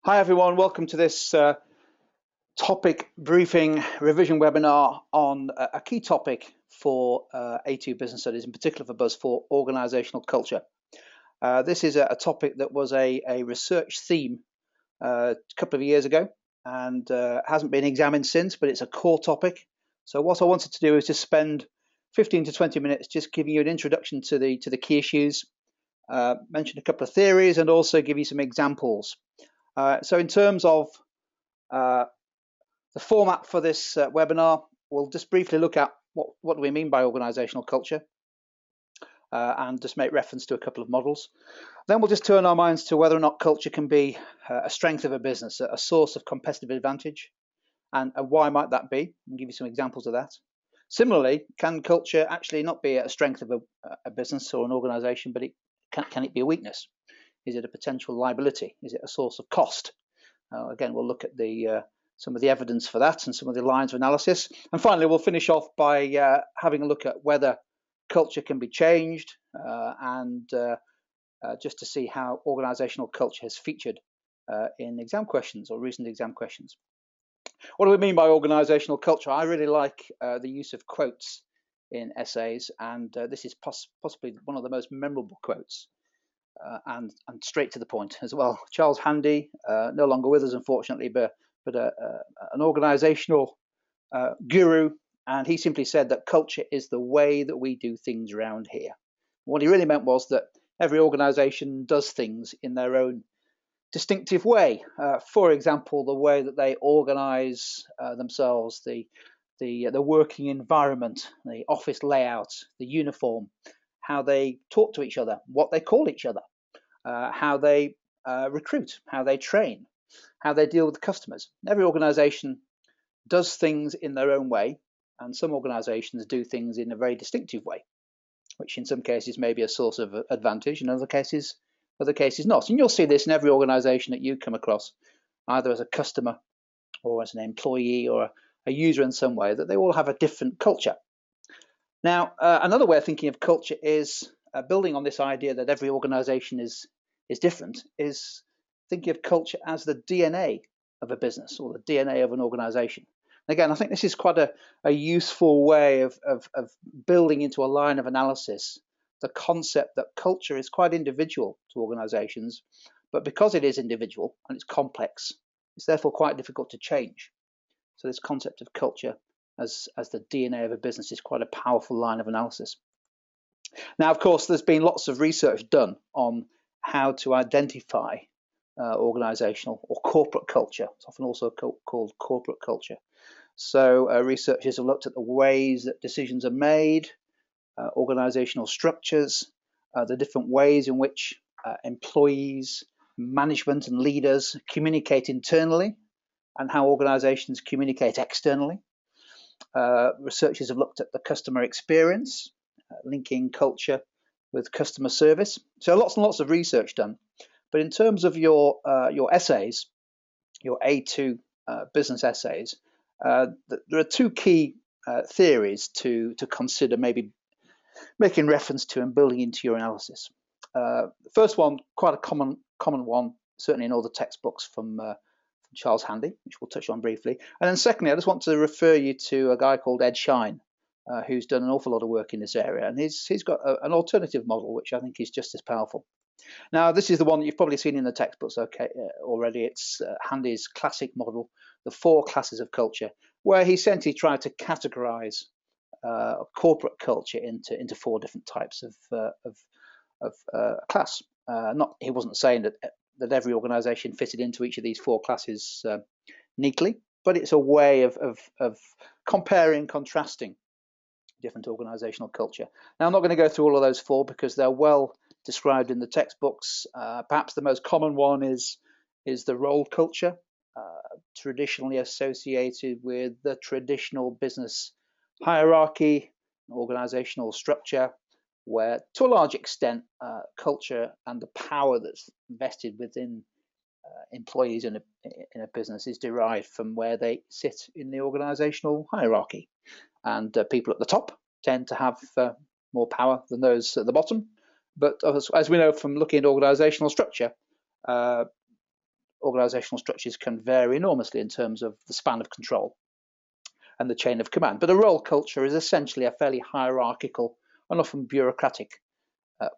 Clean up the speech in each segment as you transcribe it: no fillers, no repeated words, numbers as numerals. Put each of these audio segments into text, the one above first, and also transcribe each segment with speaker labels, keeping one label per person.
Speaker 1: Hi everyone, welcome to this topic briefing revision webinar on a key topic for A2 Business Studies, in particular for BUZZ, for organisational culture. This is a topic that was a research theme a couple of years ago and hasn't been examined since, but it's a core topic. So what I wanted to do is just spend 15 to 20 minutes just giving you an introduction to the key issues, mention a couple of theories, and also give you some examples. So in terms of the format for this webinar, we'll just briefly look at what do we mean by organisational culture and just make reference to a couple of models. Then we'll just turn our minds to whether or not culture can be a strength of a business, a source of competitive advantage, and why might that be? I'll give you some examples of that. Similarly, can culture actually not be a strength of a business or an organisation, but can it be a weakness? Is it a potential liability? Is it a source of cost? Again, we'll look at some of the evidence for that and some of the lines of analysis. And finally, we'll finish off by having a look at whether culture can be changed and just to see how organisational culture has featured in exam questions or recent exam questions. What do we mean by organisational culture? I really like the use of quotes in essays, and this is possibly one of the most memorable quotes. And straight to the point as well. Charles Handy, no longer with us unfortunately, but an organisational guru, and he simply said that culture is the way that we do things around here. What he really meant was that every organisation does things in their own distinctive way. For example, the way that they organise themselves, the working environment, the office layout, the uniform, how they talk to each other, what they call each other, how they recruit, how they train, how they deal with customers. Every organisation does things in their own way, and some organisations do things in a very distinctive way, which in some cases may be a source of advantage, in other cases not. And you'll see this in every organisation that you come across, either as a customer or as an employee or a user in some way, that they all have a different culture. Now, another way of thinking of culture is building on this idea that every organisation is different, is thinking of culture as the DNA of a business or the DNA of an organisation. Again, I think this is quite a useful way of building into a line of analysis the concept that culture is quite individual to organisations, but because it is individual and it's complex, it's therefore quite difficult to change. So this concept of culture as the DNA of a business is quite a powerful line of analysis. Now, of course, there's been lots of research done on how to identify organisational or corporate culture. It's often also called corporate culture. So researchers have looked at the ways that decisions are made, organisational structures, the different ways in which employees, management and leaders communicate internally, and how organisations communicate externally. Researchers have looked at the customer experience, linking culture with customer service. So lots and lots of research done. But in terms of your essays, your A2 business essays, there are two key theories to consider, maybe making reference to and building into your analysis. The first one, quite a common one, certainly in all the textbooks from Charles Handy, which we'll touch on briefly. And then secondly, I just want to refer you to a guy called Ed Schein, who's done an awful lot of work in this area, and he's got an alternative model which I think is just as powerful. Now, this is the one that you've probably seen in the textbooks already. It's Handy's classic model, the 4 classes of culture, where he essentially tried to categorize corporate culture into 4 different types of class. He wasn't saying that every organisation fitted into each of these 4 classes neatly, but it's a way of comparing, contrasting different organisational culture. Now, I'm not going to go through all of those 4 because they're well described in the textbooks. Perhaps the most common one is the role culture, traditionally associated with the traditional business hierarchy, organisational structure, where to a large extent culture and the power that's vested within employees in a business is derived from where they sit in the organisational hierarchy. And people at the top tend to have more power than those at the bottom. But as we know from looking at organisational structure, organisational structures can vary enormously in terms of the span of control and the chain of command. But a role culture is essentially a fairly hierarchical and often bureaucratic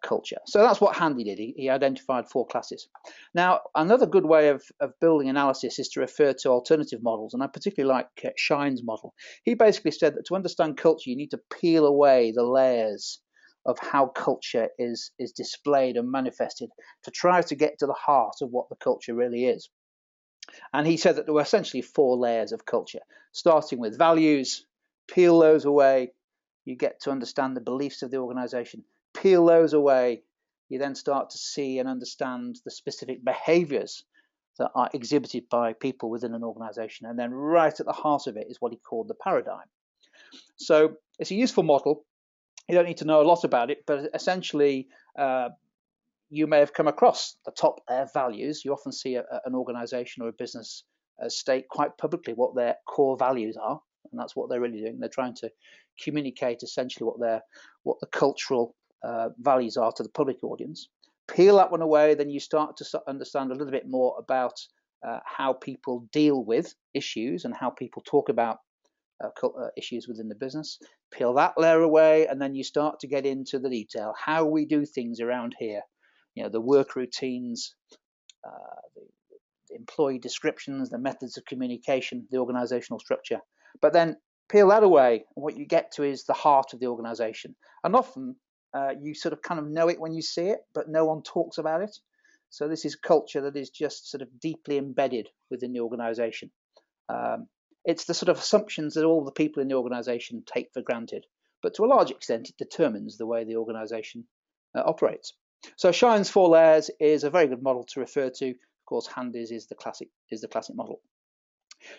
Speaker 1: culture. So that's what Handy did. He identified 4 classes. Now, another good way of building analysis is to refer to alternative models, and I particularly like Schein's model. He basically said that to understand culture, you need to peel away the layers of how culture is displayed and manifested to try to get to the heart of what the culture really is. And he said that there were essentially 4 layers of culture, starting with values. Peel those away, you get to understand the beliefs of the organization. Peel those away, you then start to see and understand the specific behaviors that are exhibited by people within an organization. And then right at the heart of it is what he called the paradigm. So it's a useful model. You don't need to know a lot about it, but essentially you may have come across the top layer values. You often see an organization or a business state quite publicly what their core values are, and that's what they're really doing. They're trying to communicate essentially what the cultural values are to the public audience. Peel that one away, then you start to understand a little bit more about how people deal with issues and how people talk about issues within the business. Peel that layer away, and then you start to get into the detail, how we do things around here. You know, the work routines, the employee descriptions, the methods of communication, the organizational structure. But then peel that away, and what you get to is the heart of the organization. And often you sort of kind of know it when you see it, but no one talks about it. So this is culture that is just sort of deeply embedded within the organization. It's the sort of assumptions that all the people in the organization take for granted, but to a large extent it determines the way the organization operates. So Schein's 4 layers is a very good model to refer to. Of course, Handy's is the classic model.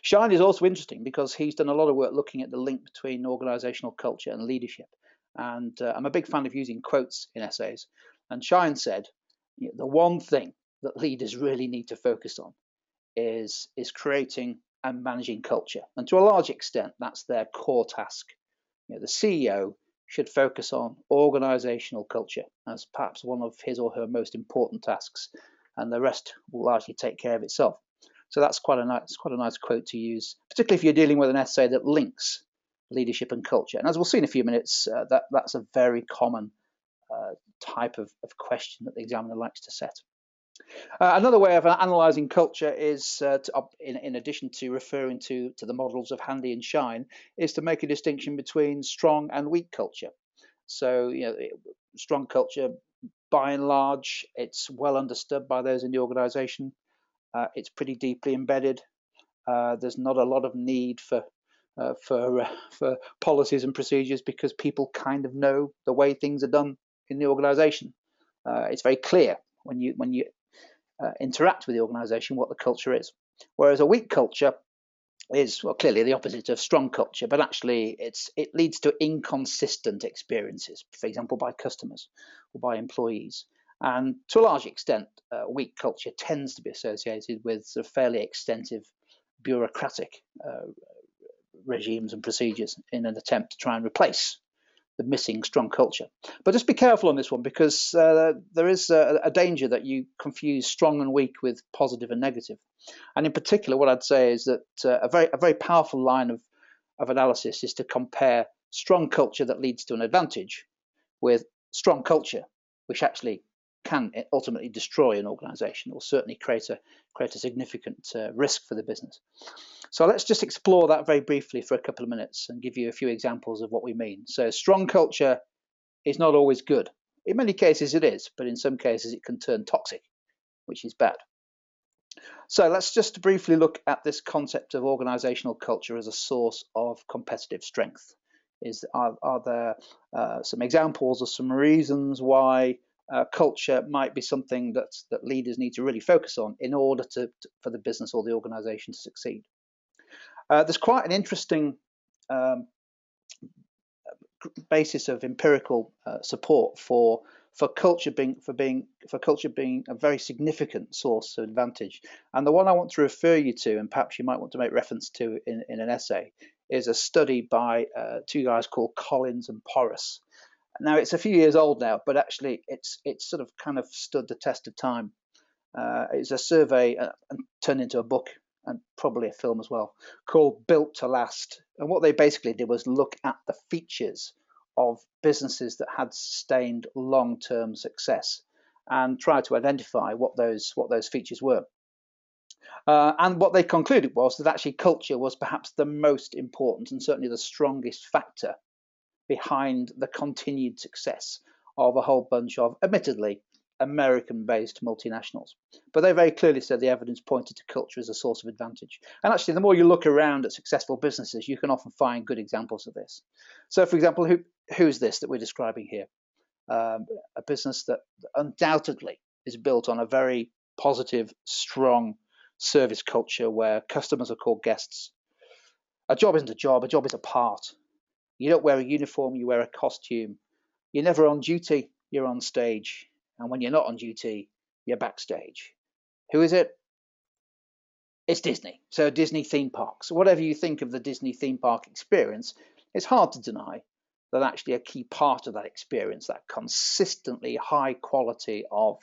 Speaker 1: Schein is also interesting because he's done a lot of work looking at the link between organizational culture and leadership. And I'm a big fan of using quotes in essays. And Schein said, you know, the one thing that leaders really need to focus on is creating and managing culture. And to a large extent, that's their core task. You know, the CEO should focus on organizational culture as perhaps one of his or her most important tasks, and the rest will largely take care of itself. So that's quite a nice quote to use, particularly if you're dealing with an essay that links leadership and culture. And as we'll see in a few minutes, that's a very common type of question that the examiner likes to set. Another way of analysing culture is, in addition to referring to the models of Handy and Schein, is to make a distinction between strong and weak culture. So, you know, strong culture, by and large, it's well understood by those in the organisation. It's pretty deeply embedded. There's not a lot of need for policies and procedures because people kind of know the way things are done in the organisation. It's very clear when you interact with the organisation what the culture is. Whereas a weak culture is, well, clearly the opposite of strong culture, but actually it leads to inconsistent experiences, for example, by customers or by employees. And to a large extent, weak culture tends to be associated with sort of fairly extensive bureaucratic regimes and procedures in an attempt to try and replace the missing strong culture. But just be careful on this one, because there is a danger that you confuse strong and weak with positive and negative. And in particular, what I'd say is that a very powerful line of analysis is to compare strong culture that leads to an advantage with strong culture, which actually can ultimately destroy an organization or certainly create a significant risk for the business. So let's just explore that very briefly for a couple of minutes and give you a few examples of what we mean. So strong culture is not always good. In many cases it is, but in some cases it can turn toxic, which is bad. So let's just briefly look at this concept of organizational culture as a source of competitive strength. Are there some examples or some reasons why culture might be something that leaders need to really focus on in order for the business or the organization to succeed? There's quite an interesting basis of empirical support for culture being a very significant source of advantage. And the one I want to refer you to, and perhaps you might want to make reference to in an essay, is a study by 2 guys called Collins and Porras. Now, it's a few years old now, but actually it's sort of kind of stood the test of time. It's a survey and turned into a book and probably a film as well, called Built to Last. And what they basically did was look at the features of businesses that had sustained long-term success and try to identify what those features were. And what they concluded was that actually culture was perhaps the most important and certainly the strongest factor behind the continued success of a whole bunch of, admittedly, American-based multinationals. But they very clearly said the evidence pointed to culture as a source of advantage. And actually, the more you look around at successful businesses, you can often find good examples of this. So, for example, who's this that we're describing here? A business that undoubtedly is built on a very positive, strong service culture where customers are called guests. A job isn't a job is a part. You don't wear a uniform, you wear a costume. You're never on duty, you're on stage. And when you're not on duty, you're backstage. Who is it? It's Disney. So Disney theme parks. Whatever you think of the Disney theme park experience, it's hard to deny that actually a key part of that experience, that consistently high quality of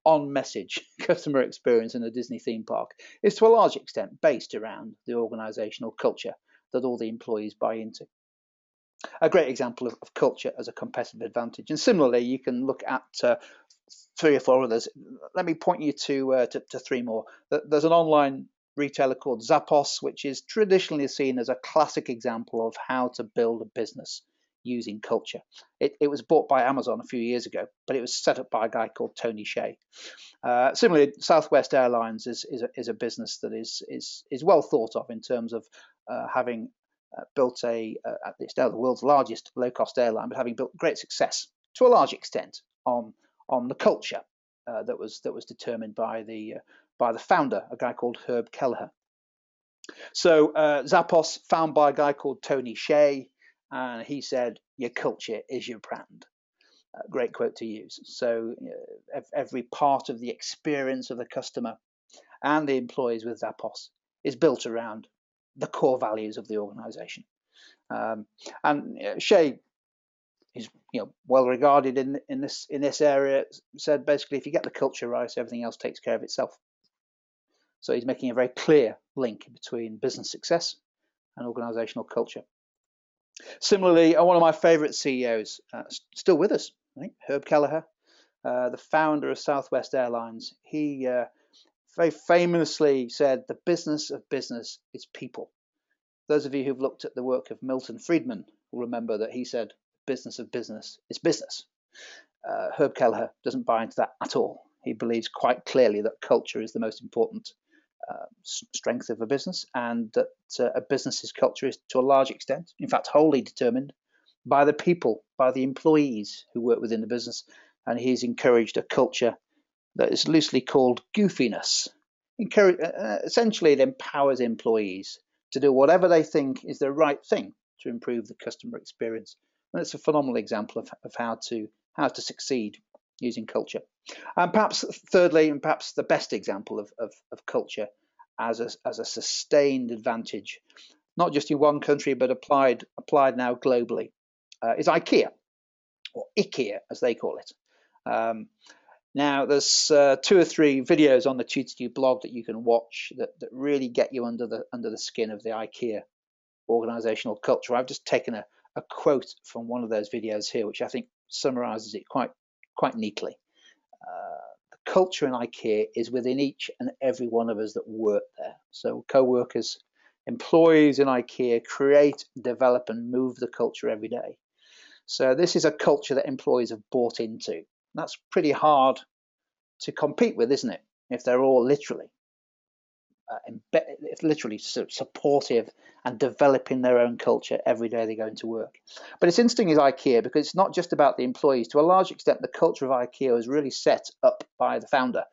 Speaker 1: on-message customer experience in a Disney theme park, is to a large extent based around the organizational culture that all the employees buy into. A great example of culture as a competitive advantage. And similarly, you can look at 3 or 4 others. Let me point you to 3 more. There's an online retailer called Zappos, which is traditionally seen as a classic example of how to build a business using culture. It was bought by Amazon a few years ago, but it was set up by a guy called Tony Schein. Similarly, Southwest Airlines is a business that is well thought of in terms of having built it's now the world's largest low-cost airline, but having built great success to a large extent on the culture that was determined by the founder, a guy called Herb Kelleher. So Zappos, found by a guy called Tony Schein, and he said, "Your culture is your brand." Great quote to use. So every part of the experience of the customer and the employees with Zappos is built around the core values of the organization. And Shay is well regarded in this area, said basically if you get the culture right, everything else takes care of itself. So he's making a very clear link between business success and organizational culture. Similarly, one of my favorite CEOs, still with us, I think, Herb Kelleher, the founder of Southwest Airlines, he very famously said, "The business of business is people." Those of you who've looked at the work of Milton Friedman will remember that he said, "Business of business is business." Herb Kelleher doesn't buy into that at all. He believes quite clearly that culture is the most important strength of a business, and that a business's culture is to a large extent, in fact wholly determined by the people, by the employees who work within the business. And he's encouraged a culture that is loosely called goofiness. Essentially, it empowers employees to do whatever they think is the right thing to improve the customer experience. And it's a phenomenal example of how to succeed using culture. And perhaps thirdly, and perhaps the best example of culture as a sustained advantage, not just in one country, but applied now globally, is Ikea, or Ikea as they call it. Now, there's 2 or 3 videos on the TutorTube blog that you can watch that really get you under the skin of the Ikea organizational culture. I've just taken a quote from one of those videos here, which I think summarizes it quite neatly. The culture in Ikea is within each and every one of us that work there. So co-workers, employees in Ikea create, develop, and move the culture every day. So this is a culture that employees have bought into. That's pretty hard to compete with, isn't it? If they're all literally supportive and developing their own culture every day they go into work. But it's interesting is Ikea, because it's not just about the employees. To a large extent, the culture of Ikea was really set up by the founder.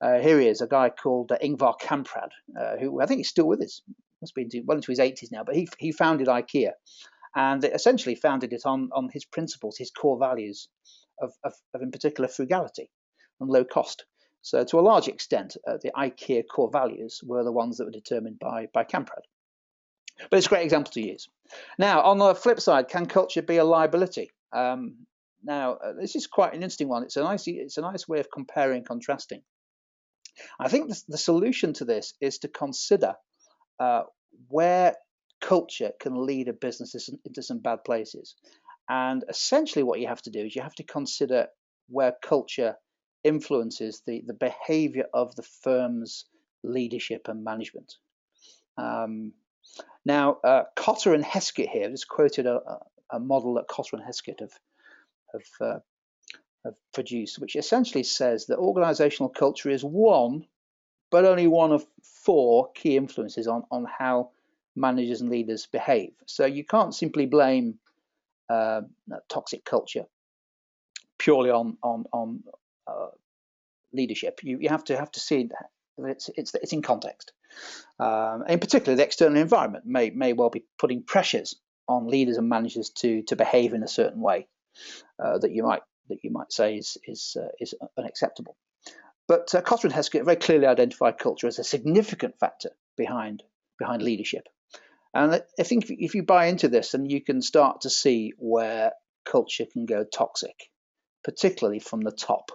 Speaker 1: Here he is, a guy called Ingvar Kamprad, who I think is still with us. Must be well into his 80s now, but he founded Ikea, and essentially founded it on his principles, his core values of in particular frugality and low cost. So to a large extent, the IKEA core values were the ones that were determined by Kamprad. But it's a great example to use. Now, on the flip side, can culture be a liability? Now, this is quite an interesting one. It's a nice way of comparing and contrasting. I think the solution to this is to consider where culture can lead a business into some bad places. And essentially what you have to do is you have to consider where culture influences the behavior of the firm's leadership and management. Now, Cotter and Heskett here just quoted a model that Cotter and Heskett have produced, which essentially says that organizational culture is one, but only one of four key influences on how managers and leaders behave. So you can't simply blame toxic culture purely on leadership. You have to see that it's in context. In particular, the external environment may well be putting pressures on leaders and managers to behave in a certain way that you might say is unacceptable. But Cotter and Heskett very clearly identified culture as a significant factor behind leadership. And I think if you buy into this, then you can start to see where culture can go toxic, particularly from the top.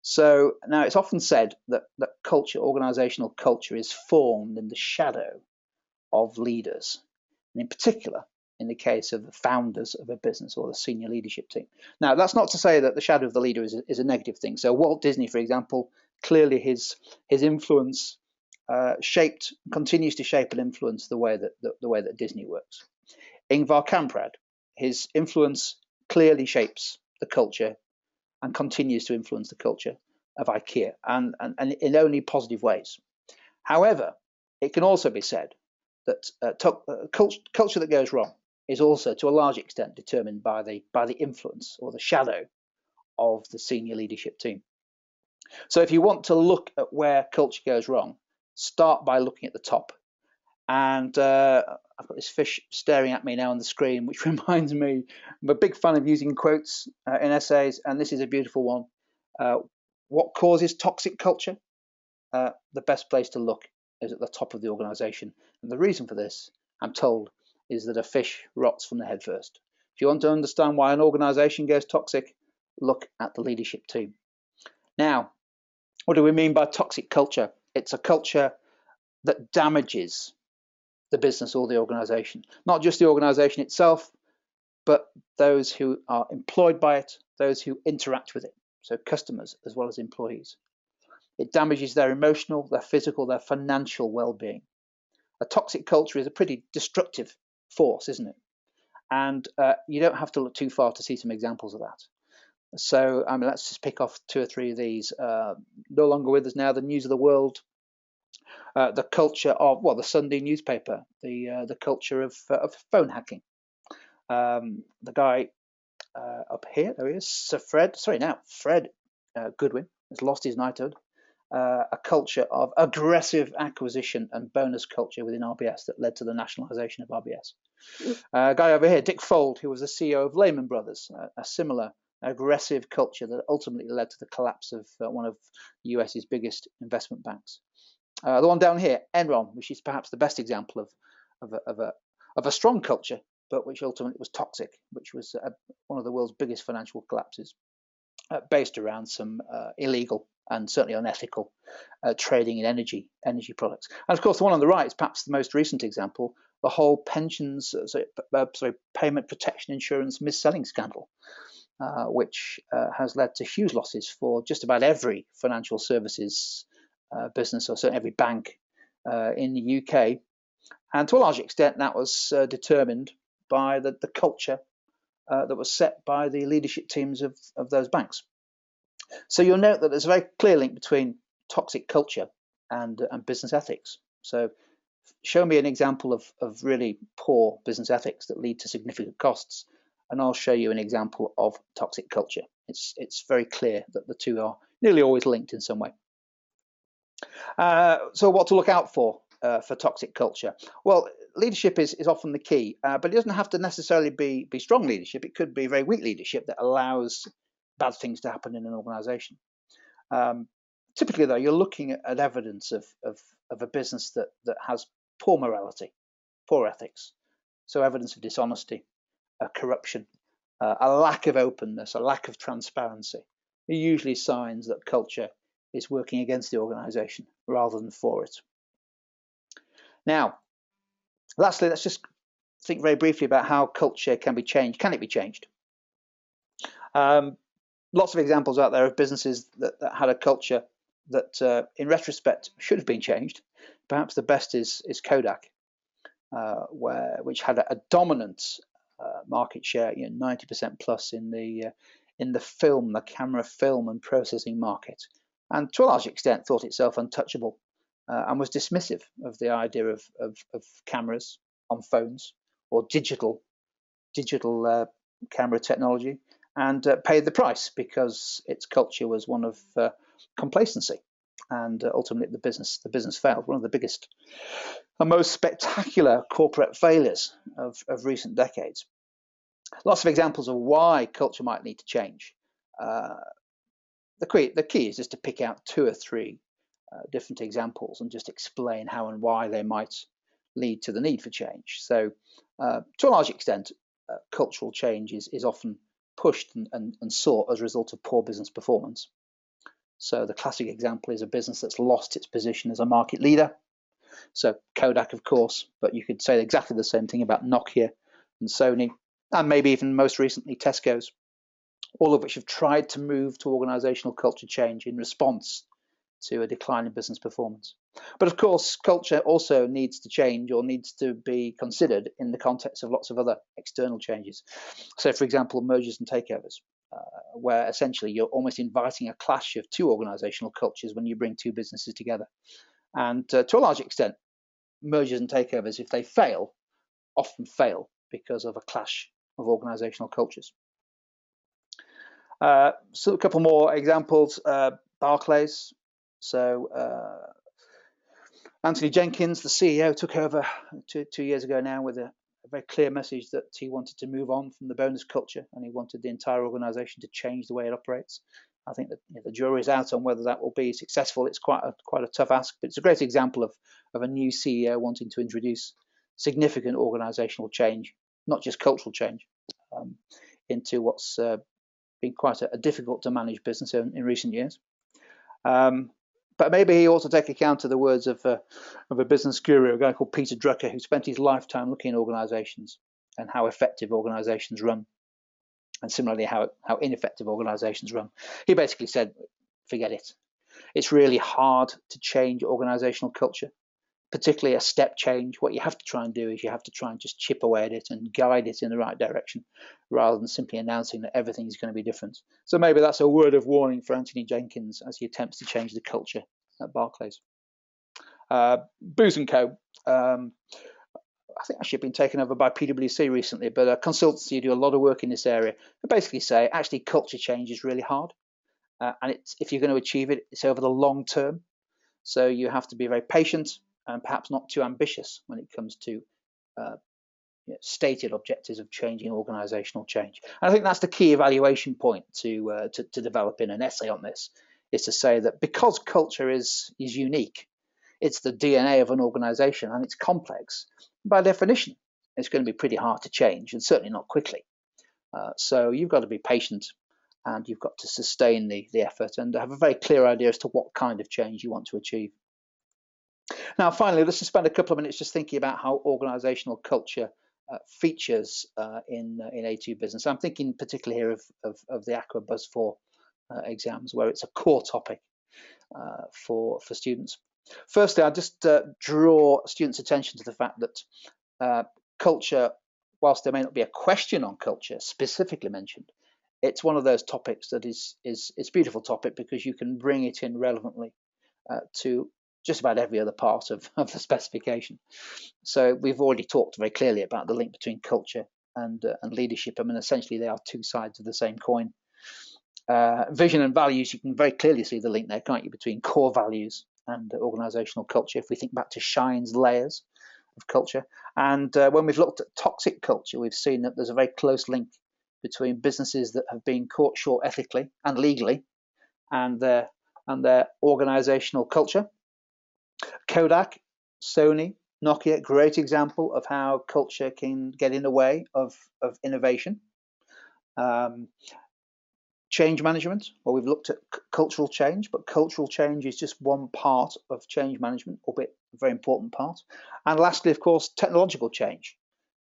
Speaker 1: So now it's often said that culture, organizational culture, is formed in the shadow of leaders, and in particular, in the case of the founders of a business or the senior leadership team. Now, that's not to say that the shadow of the leader is a negative thing. So Walt Disney, for example, clearly his influence continues to shape and influence the way that Disney works. Ingvar Kamprad, his influence clearly shapes the culture and continues to influence the culture of Ikea, and in only positive ways. However, it can also be said that culture that goes wrong is also, to a large extent, determined by the influence or the shadow of the senior leadership team. So if you want to look at where culture goes wrong, start by looking at the top. And I've got this fish staring at me now on the screen, which reminds me, I'm a big fan of using quotes in essays, and this is a beautiful one. What causes toxic culture? The best place to look is at the top of the organization. And the reason for this, I'm told, is that a fish rots from the head first. If you want to understand why an organization goes toxic, look at the leadership team. Now, what do we mean by toxic culture? It's a culture that damages the business or the organization. Not just the organization itself, but those who are employed by it, those who interact with it, so customers as well as employees. It damages their emotional, their physical, their financial well-being. A toxic culture is a pretty destructive force, isn't it? And you don't have to look too far to see some examples of that. So let's just pick off two or three of these. No longer with us now, the News of the World, the culture of, well, the Sunday newspaper, the culture of phone hacking. The guy up here, there he is, Fred Goodwin has lost his knighthood. A culture of aggressive acquisition and bonus culture within RBS that led to the nationalisation of RBS. A guy over here, Dick Fold, who was the CEO of Lehman Brothers, a similar aggressive culture that ultimately led to the collapse of one of the US's biggest investment banks. The one down here, Enron, which is perhaps the best example of a strong culture, but which ultimately was toxic, which was one of the world's biggest financial collapses, based around some illegal and certainly unethical trading in energy products. And of course, the one on the right is perhaps the most recent example, the whole payment protection insurance mis-selling scandal, which has led to huge losses for just about every financial services business, or certainly every bank in the UK. And to a large extent, that was determined by the culture that was set by the leadership teams of those banks. So you'll note that there's a very clear link between toxic culture and business ethics. So show me an example of really poor business ethics that lead to significant costs, and I'll show you an example of toxic culture. It's very clear that the two are nearly always linked in some way. So what to look out for toxic culture? Well, leadership is often the key, but it doesn't have to necessarily be strong leadership. It could be very weak leadership that allows bad things to happen in an organization. Typically, though, you're looking at evidence of a business that has poor morality, poor ethics, so evidence of dishonesty, corruption, a lack of openness, a lack of transparency. They're usually signs that culture is working against the organisation rather than for it. Now, lastly, let's just think very briefly about how culture can be changed. Can it be changed? Lots of examples out there of businesses that had a culture that, in retrospect, should have been changed. Perhaps the best is Kodak, which had a dominant market share, 90% plus in the film, the camera film and processing market, and to a large extent thought itself untouchable, and was dismissive of the idea of cameras on phones or digital camera technology, and paid the price because its culture was one of complacency, and ultimately the business failed. One of the biggest and most spectacular corporate failures of recent decades. Lots of examples of why culture might need to change. The key is just to pick out 2 or 3 different examples and just explain how and why they might lead to the need for change. So to a large extent, cultural change is often pushed and sought as a result of poor business performance. So the classic example is a business that's lost its position as a market leader. So Kodak, of course, but you could say exactly the same thing about Nokia and Sony, and maybe even most recently Tesco's, all of which have tried to move to organisational culture change in response to a decline in business performance. But of course, culture also needs to change or needs to be considered in the context of lots of other external changes. So, for example, mergers and takeovers, where essentially you're almost inviting a clash of 2 organisational cultures when you bring 2 businesses together. And to a large extent, mergers and takeovers, if they fail, often fail because of a clash of organisational cultures. So a couple more examples. Barclays. So Anthony Jenkins, the CEO, took over 2 years ago now with a very clear message that he wanted to move on from the bonus culture, and he wanted the entire organisation to change the way it operates. I think that the jury's out on whether that will be successful. It's quite a tough ask, but it's a great example of a new CEO wanting to introduce significant organisational change, not just cultural change, into what's been quite a difficult to manage business in recent years. But maybe he ought to take account of the words of a business guru, a guy called Peter Drucker, who spent his lifetime looking at organisations and how effective organisations run, and similarly how ineffective organisations run. He basically said, forget it. It's really hard to change organisational culture, particularly a step change. What you have to try and do is you have to try and just chip away at it and guide it in the right direction, rather than simply announcing that everything is going to be different. So maybe that's a word of warning for Anthony Jenkins as he attempts to change the culture at Barclays. Booz & Co. I think actually been taken over by PwC recently, but a consultancy do a lot of work in this area. They basically say actually culture change is really hard, and if you're going to achieve it, it's over the long term. So you have to be very patient and perhaps not too ambitious when it comes to stated objectives of changing organisational change. And I think that's the key evaluation point to develop in an essay on this, is to say that because culture is unique, it's the DNA of an organisation and it's complex, by definition, it's going to be pretty hard to change, and certainly not quickly. So you've got to be patient, and you've got to sustain the effort and have a very clear idea as to what kind of change you want to achieve. Now, finally, let's just spend a couple of minutes just thinking about how organisational culture features in A2 business. I'm thinking particularly here of the Aqua Buzz 4 exams, where it's a core topic for students. Firstly, I'll just draw students' attention to the fact that culture, whilst there may not be a question on culture specifically mentioned, it's one of those topics that is a beautiful topic because you can bring it in relevantly to just about every other part of the specification. So we've already talked very clearly about the link between culture and leadership. I mean, essentially they are 2 sides of the same coin. Vision and values, you can very clearly see the link there, can't you, between core values and organisational culture, if we think back to Schein's layers of culture. And when we've looked at toxic culture, we've seen that there's a very close link between businesses that have been caught short ethically and legally and their organisational culture. Kodak, Sony, Nokia, great example of how culture can get in the way of innovation. change management, well, we've looked at cultural change, but cultural change is just one part of change management, albeit a very important part. And lastly, of course, technological change.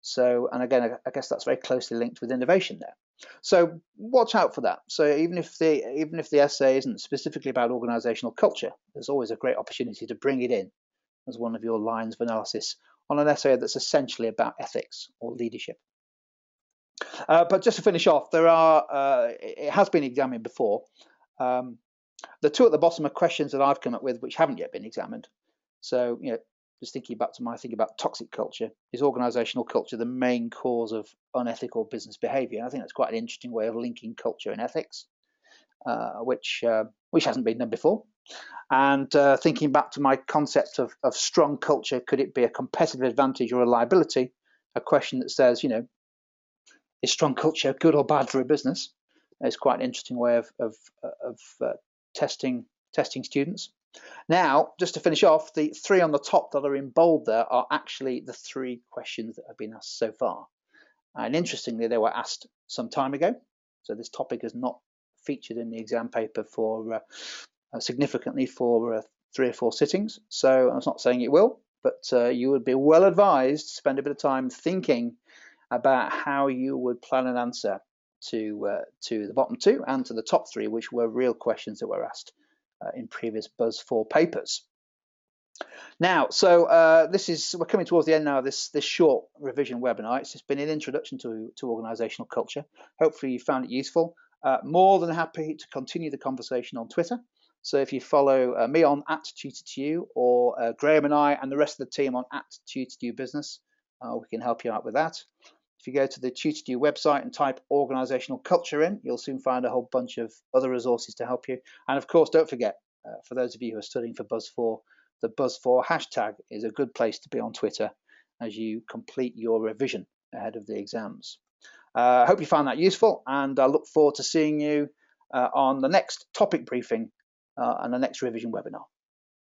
Speaker 1: So, and again, I guess that's very closely linked with innovation there. So watch out for that. So even if the essay isn't specifically about organizational culture, there's always a great opportunity to bring it in as one of your lines of analysis on an essay that's essentially about ethics or leadership. But just to finish off, it has been examined before. The two at the bottom are questions that I've come up with which haven't yet been examined. So, just thinking back to my thinking about toxic culture, is organizational culture the main cause of unethical business behavior? I think that's quite an interesting way of linking culture and ethics, which hasn't been done before. And thinking back to my concept of strong culture, could it be a competitive advantage or a liability? A question that says, is strong culture good or bad for a business? It's quite an interesting way of testing students. Now, just to finish off, the three on the top that are in bold there are actually the three questions that have been asked so far. And interestingly, they were asked some time ago. So this topic is not featured in the exam paper for significantly for 3 or 4 sittings. So I'm not saying it will, but you would be well advised to spend a bit of time thinking about how you would plan an answer to the bottom 2 and to the top 3, which were real questions that were asked in previous Buzz 4 papers. Now, so we're coming towards the end now of this short revision webinar. It's just been an introduction to organizational culture. Hopefully you found it useful. More than happy to continue the conversation on Twitter. So if you follow me on @tutor2u or Graham and I and the rest of the team on @tutor2business, we can help you out with that. If you go to the Tutor2 website and type organizational culture in, you'll soon find a whole bunch of other resources to help you. And of course, don't forget, for those of you who are studying for Buzz 4, the Buzz 4 hashtag is a good place to be on Twitter as you complete your revision ahead of the exams. I hope you found that useful, and I look forward to seeing you on the next topic briefing and the next revision webinar.